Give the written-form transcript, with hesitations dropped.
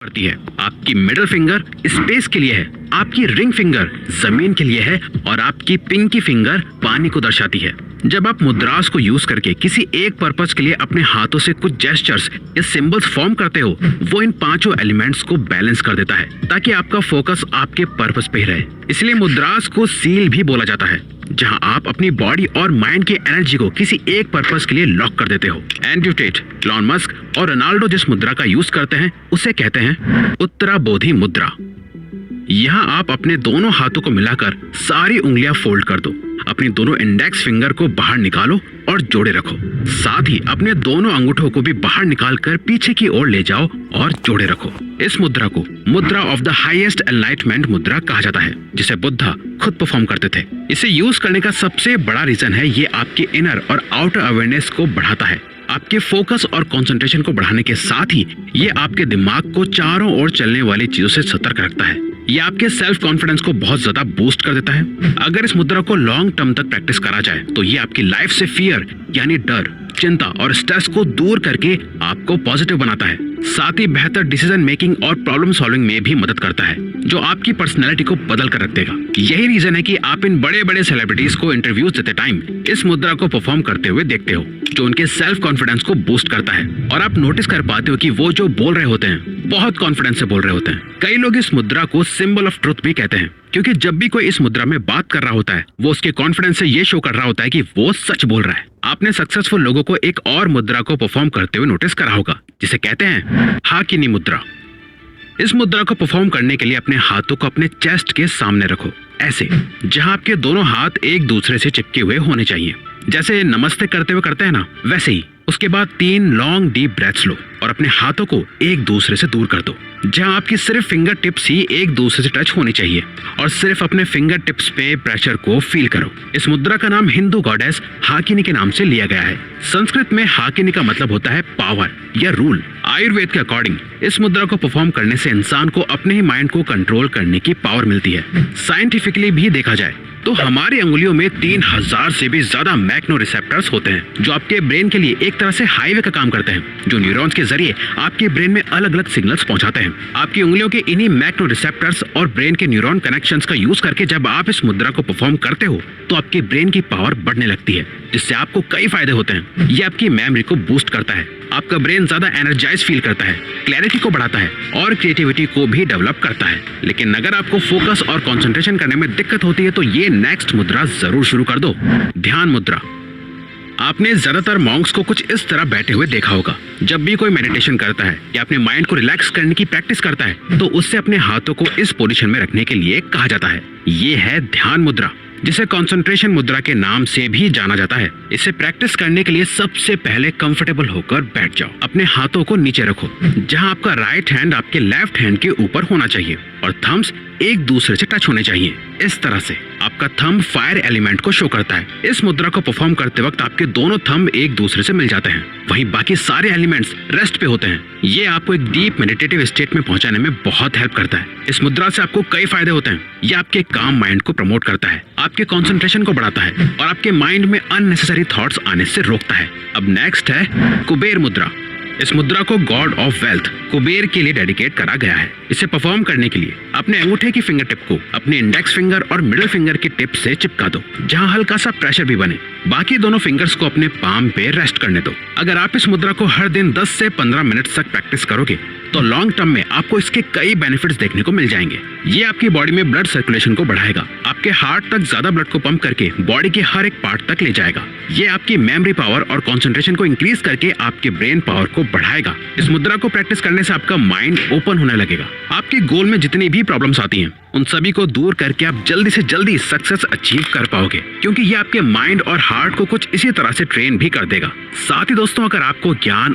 पड़ती है। आपकी मिडिल फिंगर स्पेस के लिए है, आपकी रिंग फिंगर जमीन के लिए है और आपकी पिंकी फिंगर पानी को दर्शाती है। जब आप मुद्रास को यूज करके किसी एक पर्पस के लिए अपने हाथों से कुछ जेस्चर्स या सिंबल्स फॉर्म करते हो, वो इन पांचों एलिमेंट्स को बैलेंस कर देता है ताकि आपका फोकस आपके पर्पस पे ही रहे। इसलिए मुद्रास को सील भी बोला जाता है, जहां आप अपनी बॉडी और माइंड की एनर्जी को किसी एक पर्पस के लिए लॉक कर देते हो। एंड्रयू टेट, इलॉन मस्क और रोनाल्डो जिस मुद्रा का यूज करते हैं उसे कहते हैं उत्तरा बोधि मुद्रा। यहाँ आप अपने दोनों हाथों को मिलाकर सारी उंगलियां फोल्ड कर दो, अपनी दोनों इंडेक्स फिंगर को बाहर निकालो और जोड़े रखो। साथ ही अपने दोनों अंगूठों को भी बाहर निकालकर पीछे की ओर ले जाओ और जोड़े रखो। इस मुद्रा को मुद्रा ऑफ द हाईएस्ट एनलाइटमेंट मुद्रा कहा जाता है, जिसे बुद्धा खुद परफॉर्म करते थे। इसे यूज करने का सबसे बड़ा रीजन है ये आपके इनर और आउटर अवेयरनेस को बढ़ाता है। आपके फोकस और कंसंट्रेशन को बढ़ाने के साथ ही ये आपके दिमाग को चारों ओर चलने वाली चीजों से सतर्क रखता है। ये आपके सेल्फ कॉन्फिडेंस को बहुत ज्यादा बूस्ट कर देता है। अगर इस मुद्रा को लॉन्ग टर्म तक प्रैक्टिस करा जाए तो ये आपकी लाइफ से फियर यानी डर, चिंता और स्ट्रेस को दूर करके आपको पॉजिटिव बनाता है। साथ ही बेहतर डिसीजन मेकिंग और प्रॉब्लम सॉल्विंग में भी मदद करता है, जो आपकी पर्सनैलिटी को बदल कर रख देगा। यही रीजन है कि आप इन बड़े बड़े सेलिब्रिटीज को इंटरव्यूज देते टाइम इस मुद्रा को परफॉर्म करते हुए देखते हो, जो उनके सेल्फ कॉन्फिडेंस को बूस्ट करता है। और आप नोटिस कर पाते हो कि वो जो बोल रहे होते हैं बहुत कॉन्फिडेंस से बोल रहे होते हैं। कई लोग इस मुद्रा को सिंबल ऑफ ट्रुथ भी कहते हैं, क्योंकि जब भी कोई इस मुद्रा में बात कर रहा होता है वो उसके कॉन्फिडेंस से ये शो कर रहा होता है कि वो सच बोल रहा है। आपने सक्सेसफुल लोगों को एक और मुद्रा को परफॉर्म करते हुए नोटिस करा होगा, जिसे कहते हैं हाकिनी मुद्रा। इस मुद्रा को परफॉर्म करने के लिए अपने हाथों को अपने चेस्ट के सामने रखो, ऐसे जहां आपके दोनों हाथ एक दूसरे से चिपके हुए होने चाहिए। जैसे नमस्ते करते हुए करते हैं ना, वैसे ही। उसके बाद 3 लॉन्ग डीप ब्रेथ्स लो और अपने हाथों को एक दूसरे से दूर कर दो, जहां आपकी सिर्फ फिंगर टिप्स ही एक दूसरे से टच होनी चाहिए और सिर्फ अपने फिंगर टिप्स पे प्रेशर को फील करो। इस मुद्रा का नाम हिंदू गॉडेस हाकिनी के नाम से लिया गया है। संस्कृत में हाकिनी का मतलब होता है पावर या रूल। आयुर्वेद के अकॉर्डिंग इस मुद्रा को परफॉर्म करने से इंसान को अपने ही माइंड को कंट्रोल करने की पावर मिलती है। साइंटिफिकली भी देखा जाए तो हमारी अंगुलियों में 3000 से भी ज्यादा मैग्नो रिसेप्टर्स होते हैं, जो आपके ब्रेन के लिए एक तरह से हाईवे का काम करते हैं, जो न्यूरॉन्स के जरिए आपके ब्रेन में अलग अलग सिग्नल्स पहुंचाते हैं। आपकी उंगलियों के इन्हीं मैग्नो रिसेप्टर्स और ब्रेन के न्यूरॉन कनेक्शंस का यूज करके जब आप इस मुद्रा को परफॉर्म करते हो तो आपके ब्रेन की पावर बढ़ने लगती है, जिससे आपको कई फायदे होते हैं। ये आपकी मेमोरी को बूस्ट करता है, आपका ब्रेन ज्यादा एनर्जाइज फील करता है, क्लैरिटी को बढ़ाता है और क्रिएटिविटी को भी डेवलप करता है। लेकिन अगर आपको फोकस और कंसंट्रेशन करने में दिक्कत होती है तो ये नेक्स्ट मुद्रा जरूर शुरू कर दो, ध्यान मुद्रा। आपने ज्यादातर मॉन्क्स को कुछ इस तरह बैठे हुए देखा होगा। जब भी कोई मेडिटेशन करता है या अपने माइंड को रिलैक्स करने की प्रैक्टिस करता है तो उससे अपने हाथों को इस पोजीशन में रखने के लिए कहा जाता है। ये है ध्यान मुद्रा, जिसे कंसंट्रेशन मुद्रा के नाम से भी जाना जाता है। इसे प्रैक्टिस करने के लिए सबसे पहले कंफर्टेबल होकर बैठ जाओ। अपने हाथों को नीचे रखो, जहां आपका राइट हैंड आपके लेफ्ट हैंड के ऊपर होना चाहिए और थम्स एक दूसरे से टच होने चाहिए। इस तरह से आपका थंब फायर एलिमेंट को शो करता है। इस मुद्रा को परफॉर्म करते वक्त आपके दोनों थंब एक दूसरे से मिल जाते हैं, वहीं बाकी सारे एलिमेंट्स रेस्ट पे होते हैं। ये आपको एक डीप मेडिटेटिव स्टेट में पहुंचाने में बहुत हेल्प करता है। इस मुद्रा से आपको कई फायदे होते हैं। ये आपके काम माइंड को प्रमोट करता है, आपके कंसंट्रेशन को बढ़ाता है और आपके माइंड में अननेसेसरी थॉट्स आने से रोकता है। अब नेक्स्ट है कुबेर मुद्रा। इस मुद्रा को गॉड ऑफ वेल्थ कुबेर के लिए डेडिकेट करा गया है। इसे परफॉर्म करने के लिए अपने अंगूठे की फिंगर टिप को अपने इंडेक्स फिंगर और मिडिल फिंगर की टिप से चिपका दो, जहां हल्का सा प्रेशर भी बने। बाकी दोनों फिंगर्स को अपने पाम पे रेस्ट करने दो। अगर आप इस मुद्रा को हर दिन 10 से 15 मिनट तक प्रैक्टिस करोगे तो लॉन्ग टर्म में आपको इसके कई बेनिफिट्स देखने को मिल जाएंगे। ये आपकी बॉडी में ब्लड सर्कुलेशन को बढ़ाएगा, आपके हार्ट तक ज्यादा ब्लड को पंप करके बॉडी के हर एक पार्ट तक ले जाएगा। ये आपकी मेमोरी पावर और कंसंट्रेशन को इंक्रीज करके आपके ब्रेन पावर को बढ़ाएगा। इस मुद्रा को प्रैक्टिस करने से आपका माइंड ओपन होने लगेगा। आपके गोल में जितनी भी प्रॉब्लम्स आती हैं उन सभी को दूर करके आप जल्दी से जल्दी सक्सेस अचीव कर पाओगे, क्योंकि ये आपके माइंड और हार्ट को कुछ इसी तरह से ट्रेन भी कर देगा। साथ ही दोस्तों, अगर आपको ज्ञान